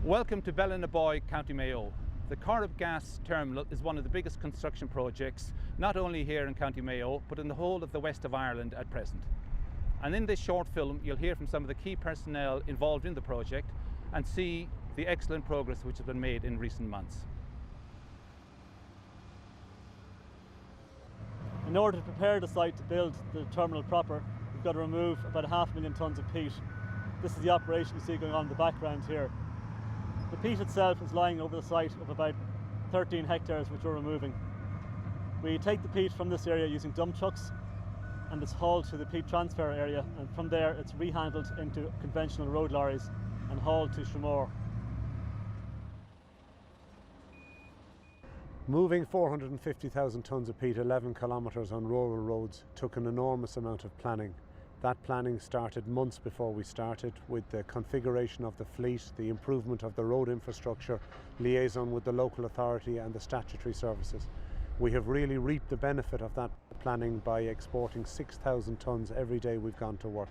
Welcome to Bellanaboy, County Mayo. The Corrib Gas Terminal is one of the biggest construction projects, not only here in County Mayo, but in the whole of the west of Ireland at present. And in this short film, you'll hear from some of the key personnel involved in the project and see the excellent progress which has been made in recent months. In order to prepare the site to build the terminal proper, we've got to remove about 500,000 tonnes of peat. This is the operation you see going on in the background here. The peat itself is lying over the site of about 13 hectares which we're removing. We take the peat from this area using dump trucks and it's hauled to the peat transfer area, and from there it's rehandled into conventional road lorries and hauled to Tramore. Moving 450,000 tonnes of peat 11 kilometres on rural roads took an enormous amount of planning. That planning started months before we started, with the configuration of the fleet, the improvement of the road infrastructure, liaison with the local authority and the statutory services. We have really reaped the benefit of that planning by exporting 6,000 tonnes every day we've gone to work.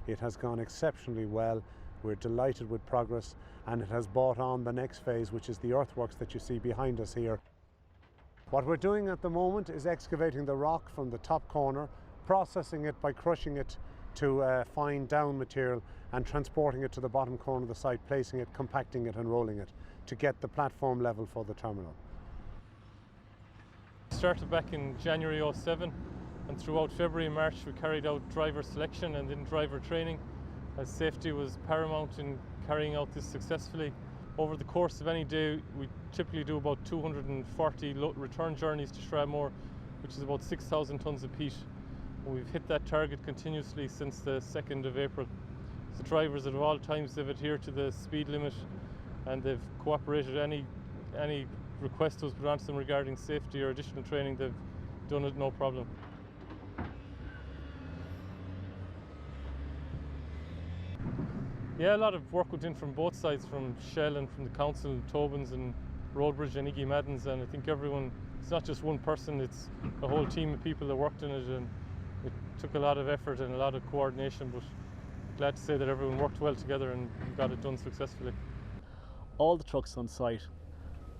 It has gone exceptionally well. We're delighted with progress, and it has brought on the next phase, which is the earthworks that you see behind us here. What we're doing at the moment is excavating the rock from the top corner, processing it by crushing it to fine down material and transporting it to the bottom corner of the site, placing it, compacting it and rolling it to get the platform level for the terminal. Started back in January 2007, and throughout February and March we carried out driver selection and then driver training, as safety was paramount in carrying out this successfully. Over the course of any day we typically do about 240 return journeys to Shradmore, which is about 6,000 tonnes of peat. We've hit that target continuously since the 2nd of April. The drivers at all times they've adhered to the speed limit and they've cooperated. Any request was put onto them regarding safety or additional training, they've done it no problem. Yeah, a lot of work went in from both sides, from Shell and from the council, Tobin's and Roadbridge and Iggy Maddens, and I think everyone, it's not just one person, it's a whole team of people that worked in it, and it took a lot of effort and a lot of coordination, but glad to say that everyone worked well together and got it done successfully. All the trucks on site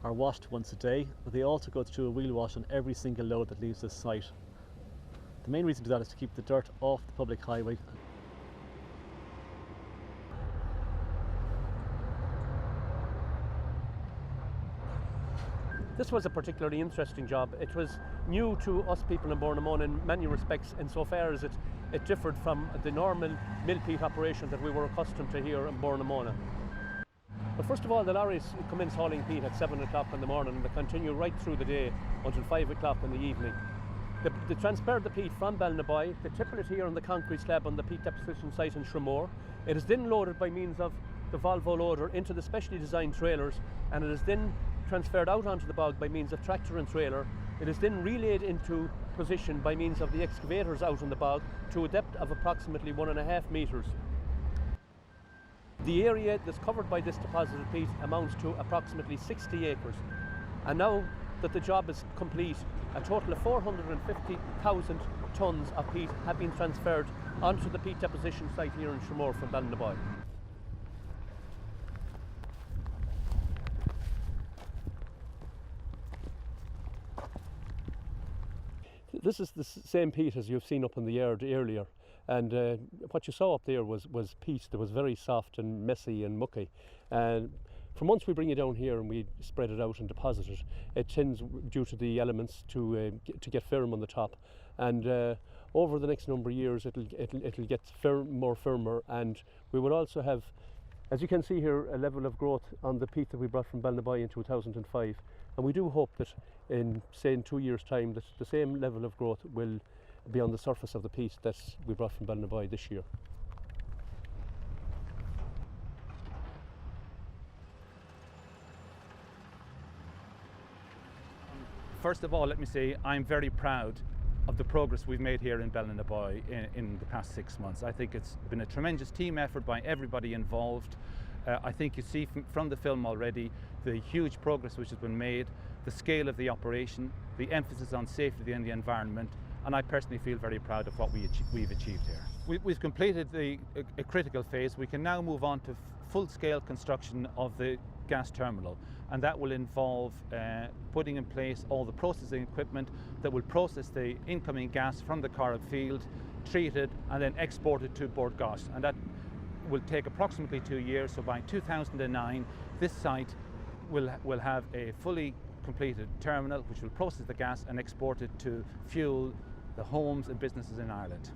are washed once a day, but they also go through a wheel wash on every single load that leaves this site. The main reason for that is to keep the dirt off the public highway. This was a particularly interesting job. It was new to us people in Bellanaboy in many respects, insofar as it differed from the normal mill peat operation that we were accustomed to here in Bellanaboy. But first of all, the lorries commence hauling peat at 7 o'clock in the morning and they continue right through the day until 5 o'clock in the evening. They transfer the peat from Bellanaboy, they tipple it here on the concrete slab on the peat deposition site in Tramore. It is then loaded by means of the Volvo loader into the specially designed trailers, and it is then transferred out onto the bog by means of tractor and trailer. It is then relayed into position by means of the excavators out on the bog to a depth of approximately 1.5 metres. The area that's covered by this deposited peat amounts to approximately 60 acres. And now that the job is complete, a total of 450,000 tonnes of peat have been transferred onto the peat deposition site here in Tramore from Bellanaboy. This is the same peat as you've seen up in the yard earlier, and what you saw up there was peat that was very soft and messy and mucky. And from once we bring it down here and we spread it out and deposit it, it tends, due to the elements, to get firm on the top. And over the next number of years, it'll get more firmer, and we will also have, as you can see here, a level of growth on the peat that we brought from Bellanaboy in 2005. And we do hope that in 2 years' time that the same level of growth will be on the surface of the peat that we brought from Bellanaboy this year. First of all, let me say I'm very proud of the progress we've made here in Bellanaboy in the past 6 months. I think it's been a tremendous team effort by everybody involved. I think you see from the film already the huge progress which has been made, the scale of the operation, the emphasis on safety and the environment, and I personally feel very proud of what we've achieved here. We've completed a critical phase. We can now move on to full-scale construction of the gas terminal, and that will involve putting in place all the processing equipment that will process the incoming gas from the Corrib field, treat it, and then export it to Bord Gáis. And that will take approximately 2 years. So by 2009, this site will have a fully completed terminal which will process the gas and export it to fuel the homes and businesses in Ireland.